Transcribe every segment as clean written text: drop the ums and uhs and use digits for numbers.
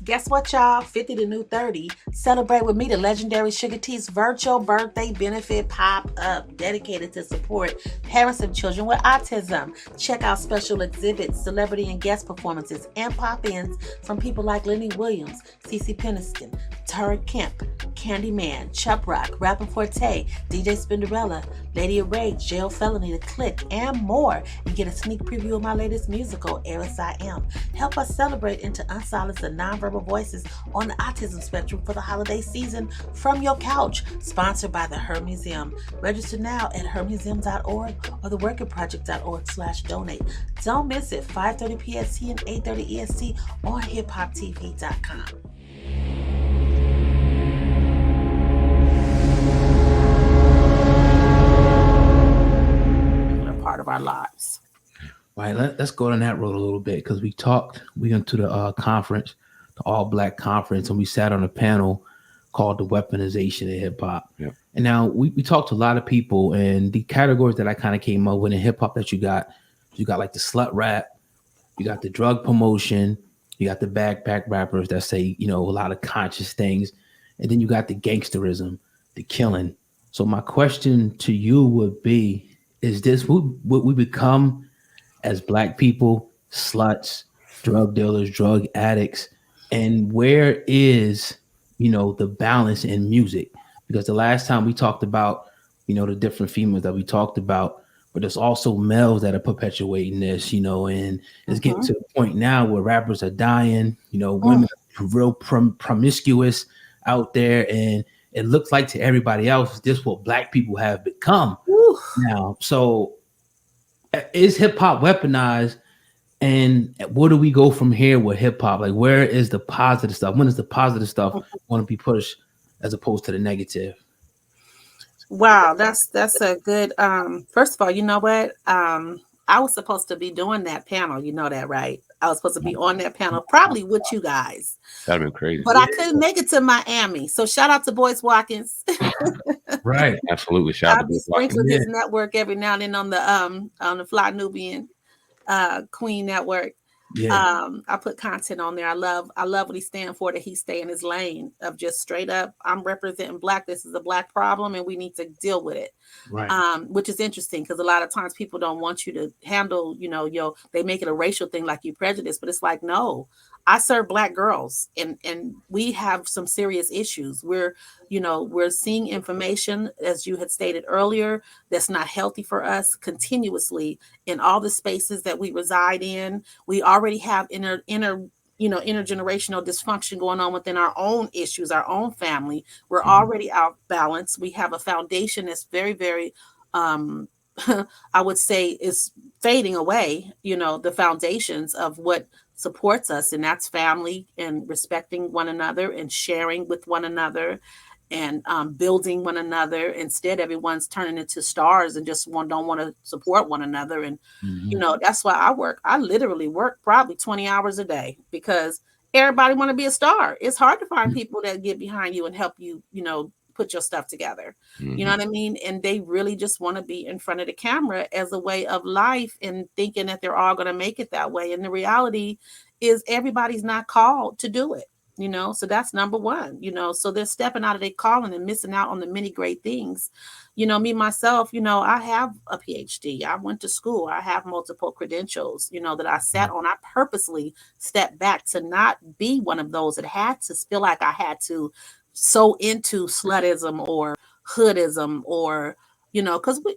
Guess what, y'all? 50 the new 30. Celebrate with me the legendary SUGA-T's virtual birthday benefit pop-up dedicated to support parents of children with autism. Check out special exhibits, celebrity and guest performances, and pop-ins from people like Lenny Williams, CeCe Peniston, Tara Kemp, Candyman, Chubb Rock, Rappin' Forte, DJ Spinderella, Lady of Rage, Jail Felony, The Click, and more. And get a sneak preview of my latest musical, Eris I Am. Help us celebrate and to unsilence the nonverbal voices on the autism spectrum for the holiday season from your couch. Sponsored by the Her Museum. Register now at hermuseum.org or theworkingproject.org/donate. Don't miss it. 5:30 PST and 8:30 EST on hiphoptv.com. Part of our lives. Right, let's go down that road a little bit because we went to the conference, the All Black Conference, and we sat on a panel called the weaponization of hip hop. Yep. And now we talked to a lot of people, and the categories that I kind of came up with in hip hop that you got like the slut rap, you got the drug promotion, you got the backpack rappers that say, a lot of conscious things, and then you got the gangsterism, the killing. So my question to you would be, is this what we become as Black people, sluts, drug dealers, drug addicts? And where is, the balance in music? Because the last time we talked about, the different females that we talked about, but there's also males that are perpetuating this, and it's getting to the point now where rappers are dying, women are real promiscuous out there, and it looks like to everybody else, this what Black people have become now. So is hip hop weaponized? And where do we go from here with hip hop? Like, where is the positive stuff? When is the positive stuff want to be pushed as opposed to the negative? Wow, that's a good. First of all, you know what? I was supposed to be doing that panel. You know that, right? I was supposed to be on that panel, probably with you guys. That'd been crazy. But I couldn't make it to Miami. So shout out to Boyce Watkins. Right. Absolutely. Shout out to Boyce Watkins. Sprinkling his network every now and then on the Fly Nubian Queen Network. Yeah. I put content on there. I love what he stands for, that he stay in his lane of just straight up, I'm representing Black. This is a Black problem and we need to deal with it. Right. Which is interesting because a lot of times people don't want you to handle, they make it a racial thing like you prejudice, but it's like, no, I serve Black girls and we have some serious issues. We're seeing information, as you had stated earlier, that's not healthy for us continuously in all the spaces that we reside in. We already have intergenerational dysfunction going on within our own issues, our own family. We're already out of balance. We have a foundation that's very, very, I would say is fading away, the foundations of what supports us, and that's family and respecting one another and sharing with one another and building one another. Instead, everyone's turning into stars and just don't want to support one another. And, that's why I literally work probably 20 hours a day because everybody want to be a star. It's hard to find people that get behind you and help you, put your stuff together. You know what I mean? And they really just want to be in front of the camera as a way of life and thinking that they're all going to make it that way. And the reality is everybody's not called to do it. So that's number one, so they're stepping out of their calling and missing out on the many great things. Me, myself, I have a PhD. I went to school. I have multiple credentials, that I sat on. I purposely stepped back to not be one of those that had to feel like I had to so into slutism or hoodism or, because we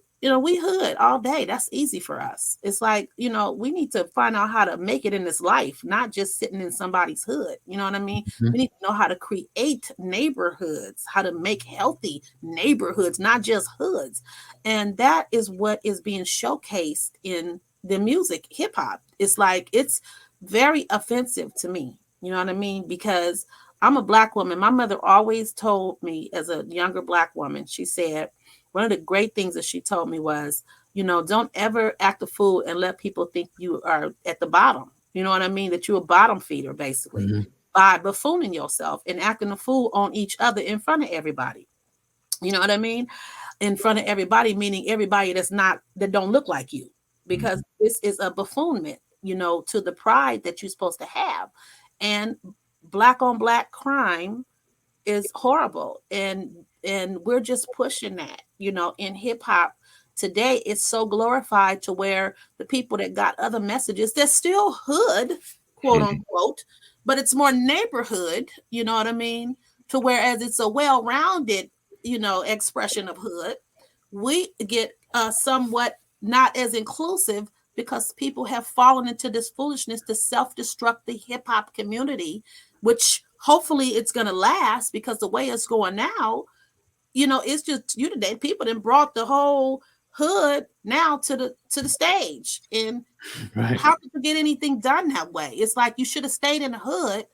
hood all day. That's easy for us. It's like, we need to find out how to make it in this life, not just sitting in somebody's hood. You know what I mean? We need to know how to create neighborhoods, how to make healthy neighborhoods, not just hoods. And that is what is being showcased in the music, hip hop. It's like, it's very offensive to me. You know what I mean? Because I'm a Black woman. My mother always told me as a younger Black woman, she said, one of the great things that she told me was, don't ever act a fool and let people think you are at the bottom. You know what I mean? That you're a bottom feeder, basically, by buffooning yourself and acting a fool on each other in front of everybody. You know what I mean? In front of everybody, meaning everybody that don't look like you, because this is a buffoonment, to the pride that you're supposed to have. And black on black crime is horrible, and we're just pushing that, in hip hop today. It's so glorified to where the people that got other messages, they're still hood, quote unquote, but it's more neighborhood, you know what I mean? To whereas it's a well-rounded, expression of hood, we get somewhat not as inclusive because people have fallen into this foolishness to self-destruct the hip-hop community, which hopefully it's going to last, because the way it's going now, it's just today people then brought the whole hood now to the stage, and how could you get anything done that way? It's like you should have stayed in the hood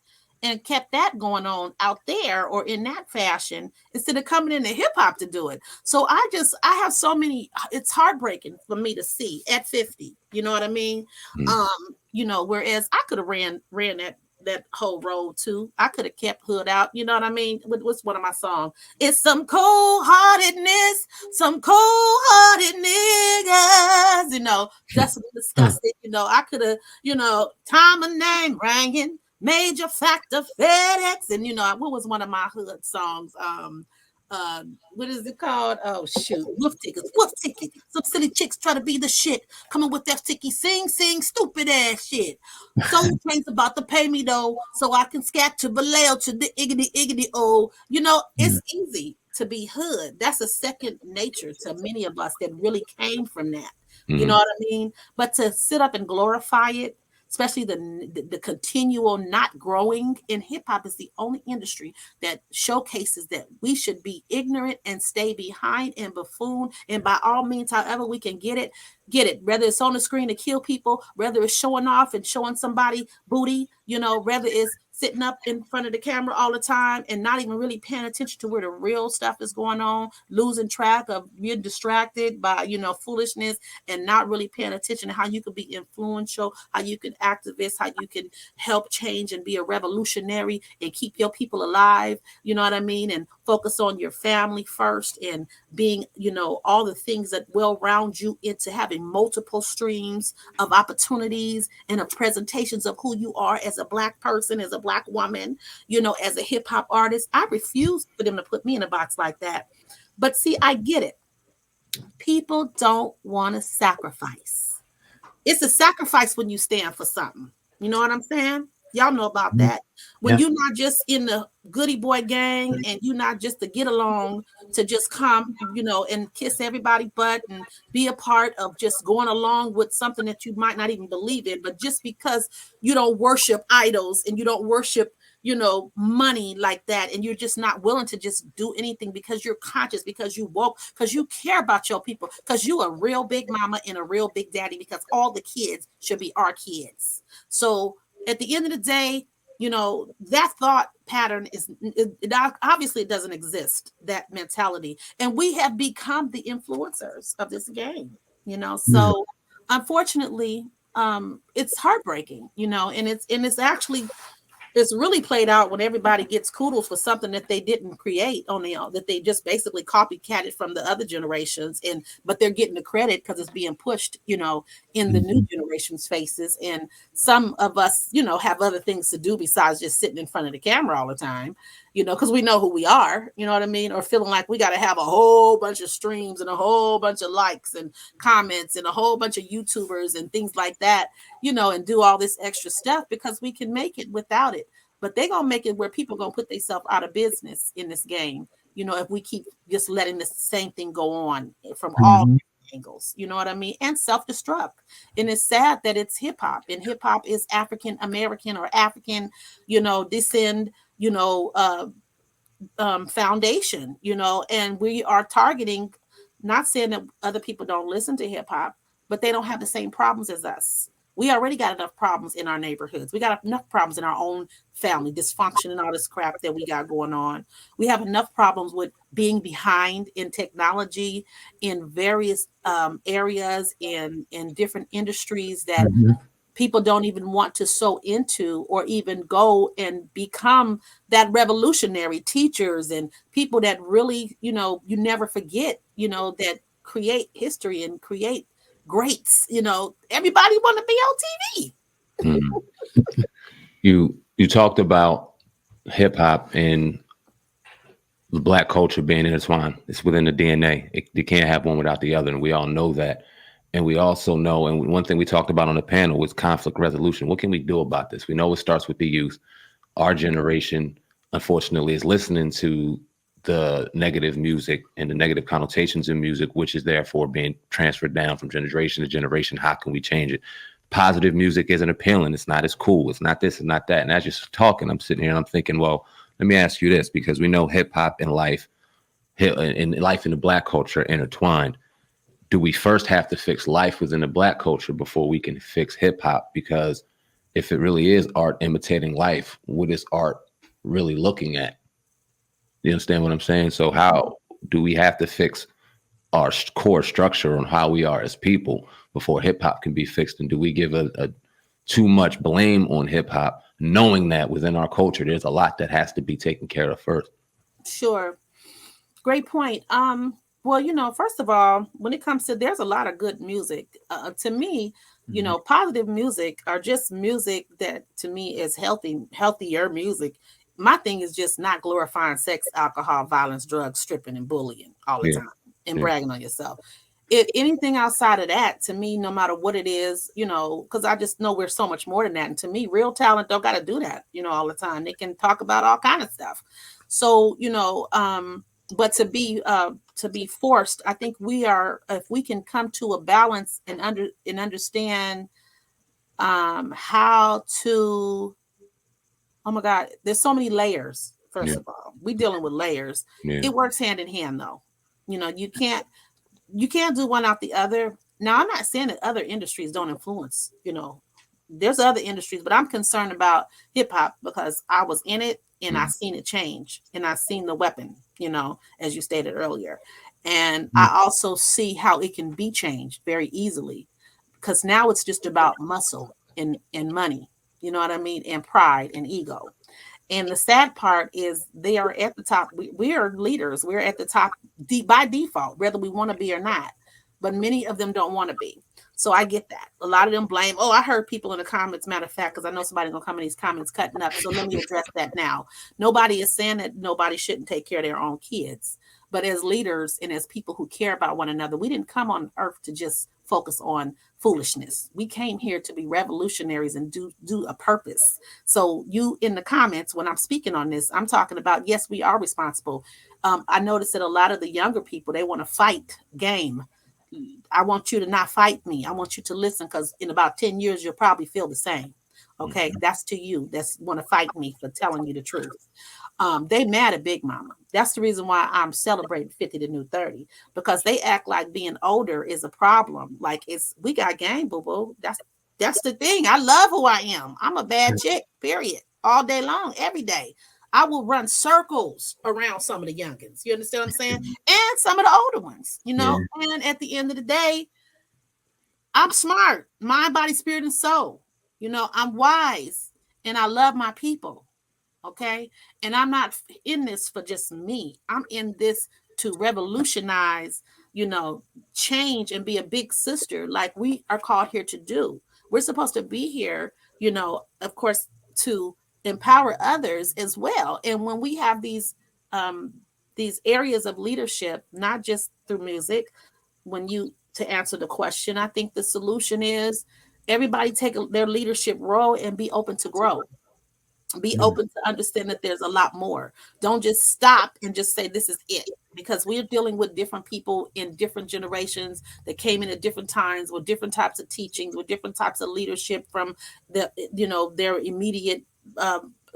and kept that going on out there or in that fashion instead of coming into hip hop to do it. So I have so many, it's heartbreaking for me to see at 50, you know what I mean? Whereas I could have ran that whole road too. I could have kept hood out, you know what I mean? What's one of my songs? It's some cold-heartedness, some cold-hearted niggas, that's disgusting. I could have, time and name ringing, major factor FedEx, and what was one of my hood songs? What is it called? Oh shoot, Wolf Ticket. Some silly chicks try to be the shit, coming with that sticky sing stupid ass shit. Soul Train's about to pay me though, so I can scat to Vallejo to the iggity oh. It's easy to be hood. That's a second nature to many of us that really came from that. You know what I mean? But to sit up and glorify it, especially the continual not growing in hip hop, is the only industry that showcases that we should be ignorant and stay behind and buffoon. And by all means, however we can get it, whether it's on the screen to kill people, whether it's showing off and showing somebody booty, whether it's sitting up in front of the camera all the time and not even really paying attention to where the real stuff is going on, losing track of, being distracted by, foolishness, and not really paying attention to how you can be influential, how you can activist, how you can help change and be a revolutionary and keep your people alive, you know what I mean? And focus on your family first and being, all the things that will round you into having multiple streams of opportunities and of presentations of who you are as a Black person, as a Black woman, as a hip hop artist. I refuse for them to put me in a box like that. But see, I get it. People don't want to sacrifice. It's a sacrifice when you stand for something. You know what I'm saying? Y'all know about that. When you're not just in the goody boy gang and you're not just to get along, to just come, and kiss everybody butt and be a part of just going along with something that you might not even believe in, but just because you don't worship idols and you don't worship, money like that, and you're just not willing to just do anything because you're conscious, because you woke, because you care about your people, because you a real big mama and a real big daddy, because all the kids should be our kids. So at the end of the day, that thought pattern obviously it doesn't exist, that mentality. And we have become the influencers of this game, so unfortunately, it's heartbreaking, and it's actually, it's really played out when everybody gets kudos for something that they didn't create on their own, that they just basically copycatted from the other generations, but they're getting the credit because it's being pushed, in the new generation's faces. And some of us, have other things to do besides just sitting in front of the camera all the time, because we know who we are, you know what I mean? Or feeling like we got to have a whole bunch of streams and a whole bunch of likes and comments and a whole bunch of YouTubers and things like that, and do all this extra stuff because we can make it without it. But they're going to make it where people going to put themselves out of business in this game, if we keep just letting the same thing go on from all angles, you know what I mean? And self-destruct. And it's sad that it's hip hop, and hip hop is African American or African, descend, foundation, and we are targeting, not saying that other people don't listen to hip hop, but they don't have the same problems as us. We already got enough problems in our neighborhoods. We got enough problems in our own family, dysfunction and all this crap that we got going on. We have enough problems with being behind in technology in various areas in different industries that people don't even want to sew into or even go and become that revolutionary teachers and people that really, you never forget, that create history and create greats. Everybody want to be on TV. You talked about hip hop and the Black culture being intertwined. It's within the DNA. You can't have one without the other, and we all know that. And we also know, and one thing we talked about on the panel was conflict resolution. What can we do about this? We know it starts with the youth. Our generation, unfortunately, is listening to the negative music and the negative connotations in music, which is therefore being transferred down from generation to generation. How can we change it? Positive music isn't appealing. It's not as cool. It's not this and not that. And as you're talking, I'm sitting here and I'm thinking, well, let me ask you this, because we know hip hop and life in the Black culture intertwined. Do we first have to fix life within the Black culture before we can fix hip hop? Because if it really is art imitating life, what is art really looking at? You understand what I'm saying? So how do we have to fix our core structure on how we are as people before hip hop can be fixed? And do we give a too much blame on hip hop, knowing that within our culture, there's a lot that has to be taken care of first? Sure. Great point. Well, first of all, when it comes to, there's a lot of good music. To me, positive music are just music that to me is healthier music. My thing is just not glorifying sex, alcohol, violence, drugs, stripping, and bullying all the time and bragging on yourself. If anything outside of that, to me, no matter what it is, because I just know we're so much more than that. And to me, real talent don't got to do that, all the time. They can talk about all kind of stuff. So, but to be forced, I think if we can come to a balance and understand how to, oh my God, there's so many layers. First of all, we're dealing with layers. It works hand in hand though. You can't do one out the other. Now, I'm not saying that other industries don't influence, there's other industries, but I'm concerned about hip hop because I was in it and I've seen it change and I've seen the weapon, as you stated earlier. And I also see how it can be changed very easily because now it's just about muscle and money, you know what I mean? And pride and ego. And the sad part is they are at the top. We are leaders. We're at the top by default, whether we want to be or not. But many of them don't want to be. So I get that. A lot of them blame. Oh, I heard people in the comments, matter of fact, because I know somebody's going to come in these comments cutting up. So let me address that now. Nobody is saying that nobody shouldn't take care of their own kids. But as leaders and as people who care about one another, we didn't come on earth to just focus on foolishness. We came here to be revolutionaries and do a purpose. So you in the comments, when I'm speaking on this, I'm talking about, yes, we are responsible. I noticed that a lot of the younger people, they want to fight game. I want you to not fight me. I want you to listen because in about 10 years, you'll probably feel the same. Okay, that's to you. That's want to fight me for telling you the truth. They mad at Big Mama. That's the reason why I'm celebrating 50 the new 30, because they act like being older is a problem. Like we got game, boo-boo. That's the thing. I love who I am. I'm a bad chick, period. All day long, every day. I will run circles around some of the youngins. You understand what I'm saying? And some of the older ones, and at the end of the day, I'm smart, mind, body, spirit, and soul. I'm wise and I love my people. Okay. And I'm not in this for just me. I'm in this to revolutionize, change and be a big sister like we are called here to do. We're supposed to be here, of course, to empower others as well. And when we have these areas of leadership, not just through music, to answer the question, I think the solution is everybody take their leadership role and be open to grow. Be open to understand that there's a lot more. Don't just stop and just say this is it, because we're dealing with different people in different generations that came in at different times with different types of teachings, with different types of leadership from their immediate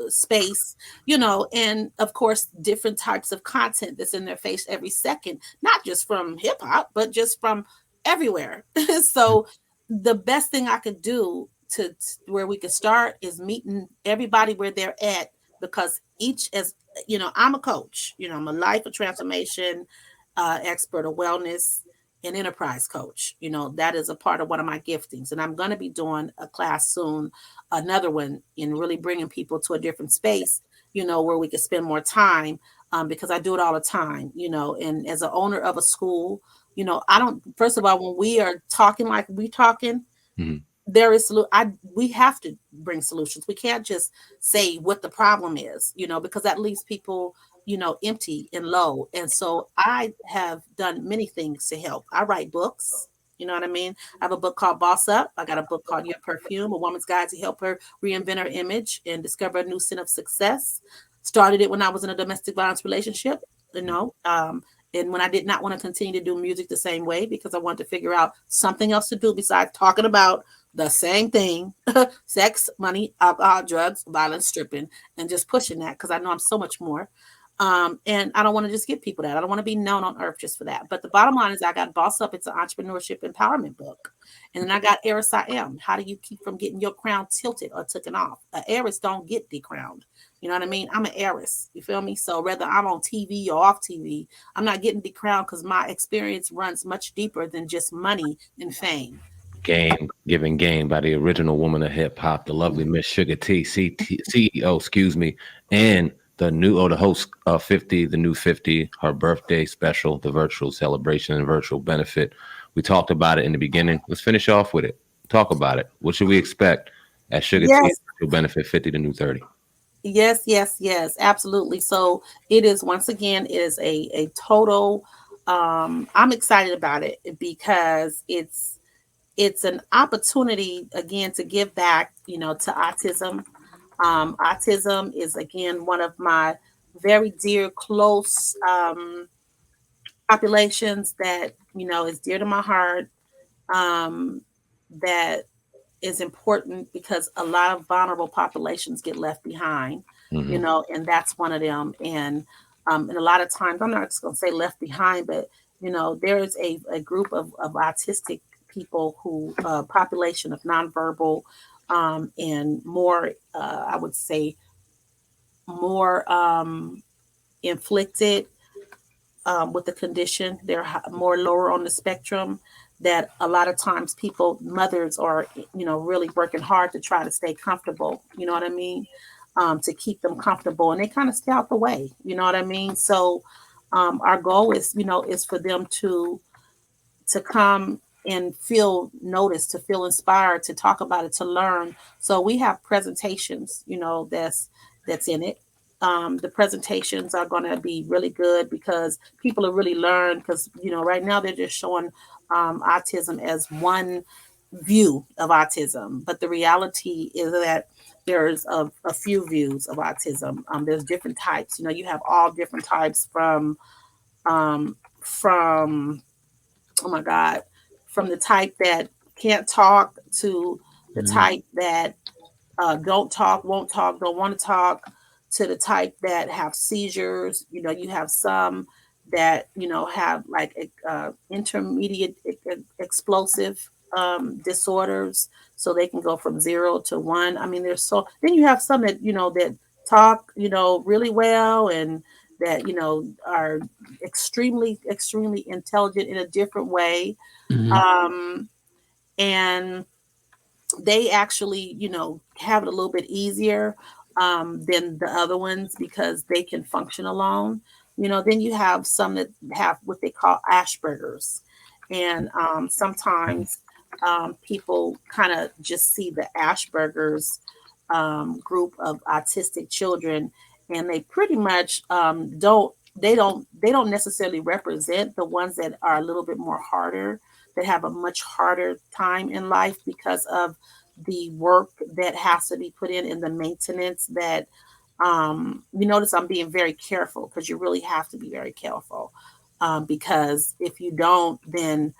space, and of course different types of content that's in their face every second, not just from hip hop, but just from everywhere. So the best thing I could do to where we could start is meeting everybody where they're at, because each, as I'm a coach, I'm a life of transformation expert, a wellness and enterprise coach. That is a part of one of my giftings, and I'm going to be doing a class soon, another one, in really bringing people to a different space, where we can spend more time, because I do it all the time, and as an owner of a school, I don't, first of all, when we are talking like we talking, there is we have to bring solutions. We can't just say what the problem is, because that leaves people, empty and low. And so I have done many things to help. I write books. You know what I mean? I have a book called Boss Up. I got a book called Your Perfume, A Woman's Guide to Help Her Reinvent Her Image and Discover a New Scent of Success. Started it when I was in a domestic violence relationship, and when I did not want to continue to do music the same way, because I wanted to figure out something else to do besides talking about the same thing, sex, money, alcohol, drugs, violence, stripping, and just pushing that, because I know I'm so much more. And I don't want to just give people that. I don't want to be known on earth just for that. But the bottom line is I got Boss Up. It's an entrepreneurship empowerment book. And then I got Heiress I Am. How do you keep from getting your crown tilted or taken off? An heiress don't get decrowned. You know what I mean? I'm an heiress. You feel me? So whether I'm on TV or off TV, I'm not getting decrowned because my experience runs much deeper than just money and fame. Game, giving game by the original woman of hip hop, the lovely Miss Suga-T, CEO, and the host of 50, the new 50, her birthday special, the virtual celebration and virtual benefit. We talked about it in the beginning. Let's finish off with it. Talk about it. What should we expect at Suga-T's virtual benefit 50, the new 30? Yes, absolutely. So it is, once again, it is a total, I'm excited about it because it's an opportunity, again, to give back, to autism. Autism is, again, one of my very dear, close populations that, is dear to my heart, that is important because a lot of vulnerable populations get left behind, and that's one of them. And a lot of times, I'm not just going to say left behind, but, there is a group of autistic people who, population of nonverbal, and more, I would say, more inflicted with the condition. They're more lower on the spectrum, that a lot of times mothers are, really working hard to try to stay comfortable. You know what I mean? To keep them comfortable, and they kind of stay out the way. You know what I mean? So our goal is, is for them to come and feel noticed, to feel inspired, to talk about it, to learn. So we have presentations, that's in it. The presentations are going to be really good because people are really learn, because, right now they're just showing autism as one view of autism. But the reality is that there's a few views of autism. There's different types. You have all different types from oh my God, from the type that can't talk to the type that don't talk, won't talk, don't want to talk, to the type that have seizures. You have some that, have like intermediate explosive disorders. So they can go from 0 to 1. I mean, then you have some that, that talk, really well, and that, are extremely, extremely intelligent in a different way. And they actually, have it a little bit easier than the other ones because they can function alone. Then you have some that have what they call Asperger's. And sometimes people kind of just see the Asperger's group of autistic children, and they pretty much don't necessarily represent the ones that are a little bit more harder, that have a much harder time in life because of the work that has to be put in the maintenance that you notice I'm being very careful, because you really have to be very careful, because if you don't, then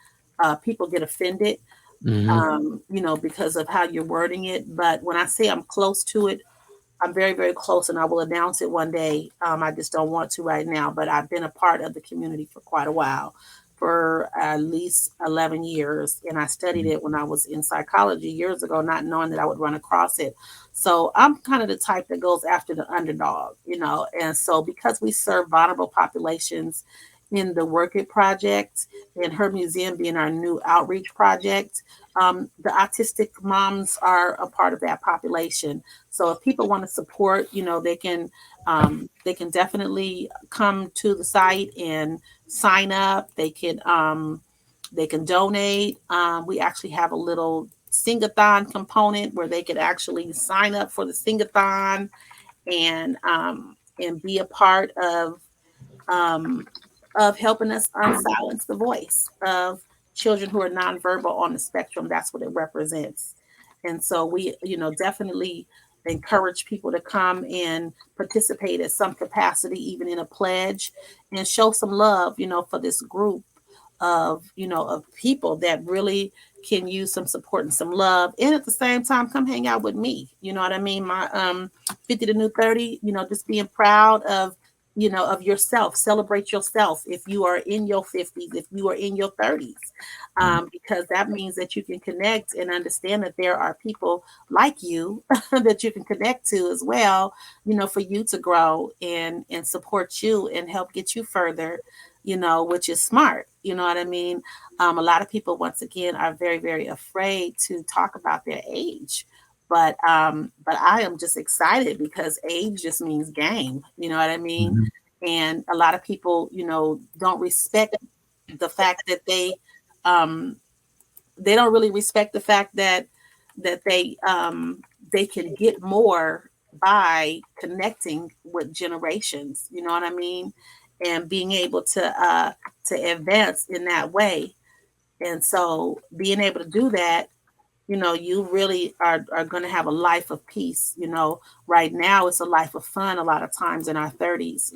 people get offended, because of how you're wording it. But when I say I'm close to it, I'm very, very close, and I will announce it one day. I just don't want to right now, but I've been a part of the community for quite a while, for at least 11 years. And I studied it when I was in psychology years ago, not knowing that I would run across it. So I'm kind of the type that goes after the underdog, and so because we serve vulnerable populations in the Work It project, and her museum being our new outreach project, the autistic moms are a part of that population. So if people want to support, they can definitely come to the site and sign up. They can donate. We actually have a little sing-a-thon component where they could actually sign up for the sing-a-thon and be a part of helping us unsilence the voice of children who are nonverbal on the spectrum. That's what it represents. And so we, definitely encourage people to come and participate at some capacity, even in a pledge, and show some love, for this group of people that really can use some support and some love. And at the same time, come hang out with me. You know what I mean? My 50 to New 30, just being proud of yourself. Celebrate yourself if you are in your 50s, if you are in your 30s, because that means that you can connect and understand that there are people like you that you can connect to as well, for you to grow and support you and help get you further, which is smart. You know what I mean? A lot of people, once again, are very, very afraid to talk about their age. But I am just excited because age just means game. You know what I mean? Mm-hmm. And a lot of people, don't respect the fact that they don't really respect the fact that they can get more by connecting with generations. You know what I mean? And being able to advance in that way. And so being able to do that, you really are going to have a life of peace. Right now it's a life of fun a lot of times in our 30s,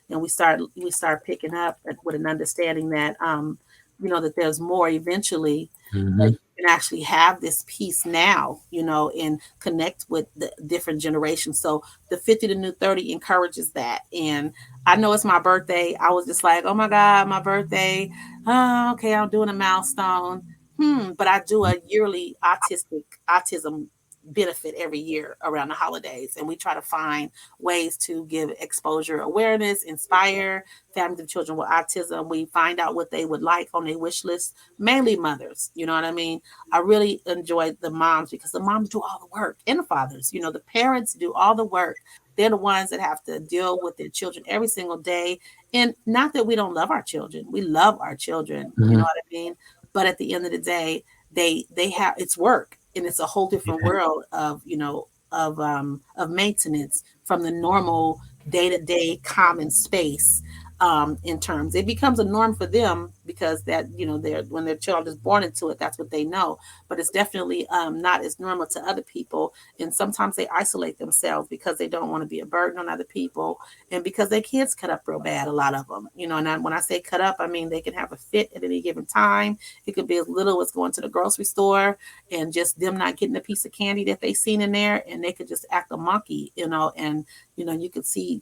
and we start picking up with an understanding that, that there's more eventually. Mm-hmm. That you can actually have this peace now, and connect with the different generations. So the 50 to New 30 encourages that. And I know it's my birthday. I was just like, oh my God, my birthday. Oh, okay, I'm doing a milestone. But I do a yearly autism benefit every year around the holidays. And we try to find ways to give exposure awareness, inspire families of children with autism. We find out what they would like on their wish list, mainly mothers. You know what I mean? I really enjoy the moms because the moms do all the work, and the fathers, the parents do all the work. They're the ones that have to deal with their children every single day. And not that we don't love our children. We love our children. Mm-hmm. You know what I mean? But at the end of the day, they have, it's work, and it's a whole different world of maintenance from the normal day-to-day common space. In terms, it becomes a norm for them because that, when their child is born into it, that's what they know. But it's definitely not as normal to other people. And sometimes they isolate themselves because they don't want to be a burden on other people, and because their kids cut up real bad, a lot of them, and when I say cut up, I mean they can have a fit at any given time. It could be as little as going to the grocery store and just them not getting a piece of candy that they seen in there, and they could just act a monkey, and you could see,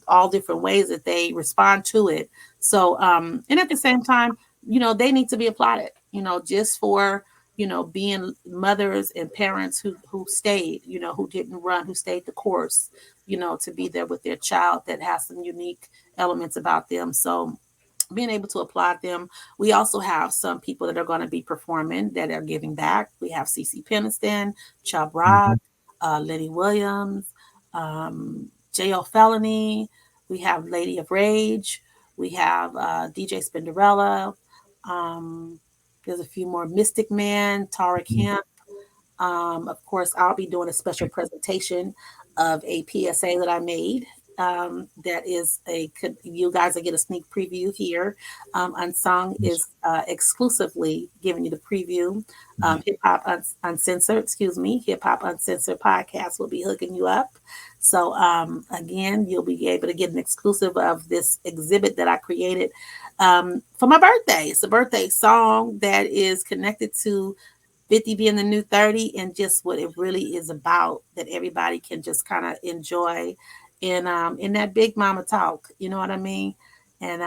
all different ways that they respond to it. So, and at the same time, they need to be applauded, just for, being mothers and parents who stayed, who didn't run, who stayed the course, to be there with their child that has some unique elements about them. So being able to applaud them. We also have some people that are going to be performing that are giving back. We have CeCe Peniston, Chubb Rock, Lenny Williams, J.O. Felony. We have Lady of Rage. We have DJ Spinderella. There's a few more. Mystic Man, Tara Kemp. Of course, I'll be doing a special presentation of a PSA that I made. That is you guys will get a sneak preview here. Unsung is exclusively giving you the preview. Hip Hop Uncensored, Hip Hop Uncensored Podcast will be hooking you up. So again, you'll be able to get an exclusive of this exhibit that I created for my birthday. It's a birthday song that is connected to 50 being the new 30 and just what it really is about, that everybody can just kind of enjoy in that big mama talk. You know what I mean? And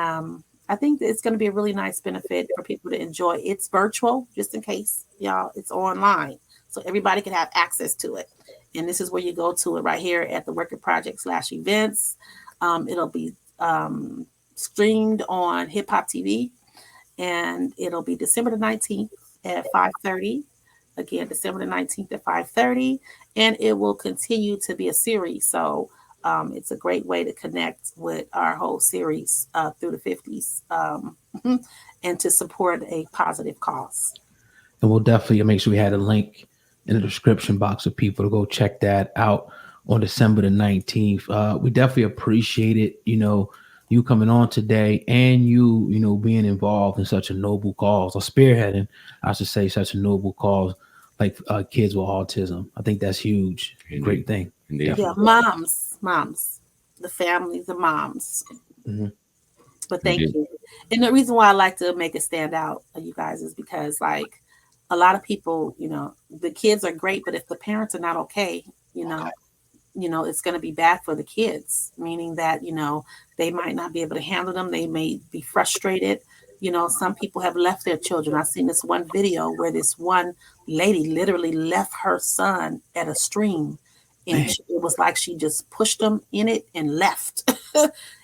I think that it's going to be a really nice benefit for people to enjoy. It's virtual, just in case, y'all. It's online, so everybody can have access to it. And this is where you go to it right here at the Working Project /events. It'll be streamed on Hip Hop TV, and it'll be December the 19th at 5:30. Again, December the 19th at 5:30, and it will continue to be a series. So it's a great way to connect with our whole series through the 50s and to support a positive cause. And we'll definitely make sure we had a link in the description box for people to go check that out on December the 19th. We definitely appreciate it, you coming on today and you being involved in such a noble cause, or spearheading, I should say, such a noble cause like kids with autism. I think that's huge. Indeed. Great thing. Indeed. Yeah, moms, the families, the moms. Mm-hmm. But thank you. And the reason why I like to make it stand out, you guys, is because like a lot of people, the kids are great, but if the parents are not okay, it's going to be bad for the kids, meaning that, they might not be able to handle them. They may be frustrated. Some people have left their children. I've seen this one video where this one lady literally left her son at a stream, and it was like she just pushed him in it and left.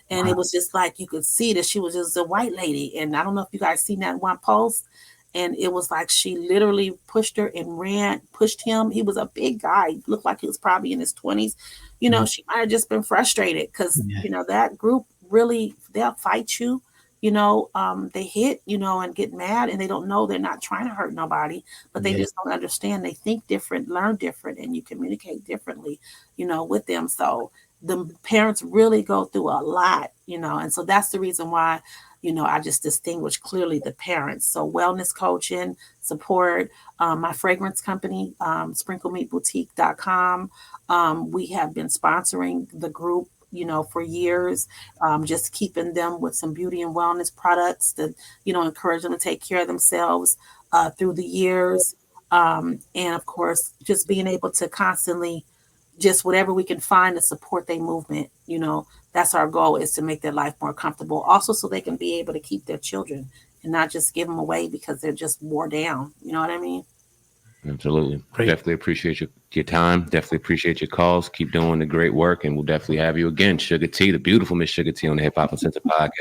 And It was just like you could see that she was just a white lady. And I don't know if you guys seen that one post. And it was like she literally pushed her and pushed him. He was a big guy. He looked like he was probably in his 20s. She might have just been frustrated because, that group really, they'll fight you. They hit, and get mad, and they don't know, they're not trying to hurt nobody, but they just don't understand. They think different, learn different, and you communicate differently, with them. So the parents really go through a lot, and so that's the reason why, I just distinguish clearly the parents. So wellness coaching, support, my fragrance company, sprinklemeatboutique.com. We have been sponsoring the group, for years, just keeping them with some beauty and wellness products that, encourage them to take care of themselves through the years. And of course, just being able to constantly just whatever we can find to support their movement, that's our goal, is to make their life more comfortable. Also, so they can be able to keep their children and not just give them away because they're just wore down. You know what I mean? Absolutely. Great. Definitely appreciate your time. Definitely appreciate your calls. Keep doing the great work, and we'll definitely have you again, Suga-T, the beautiful Miss Suga-T, on the Hip Hop Uncensored Podcast.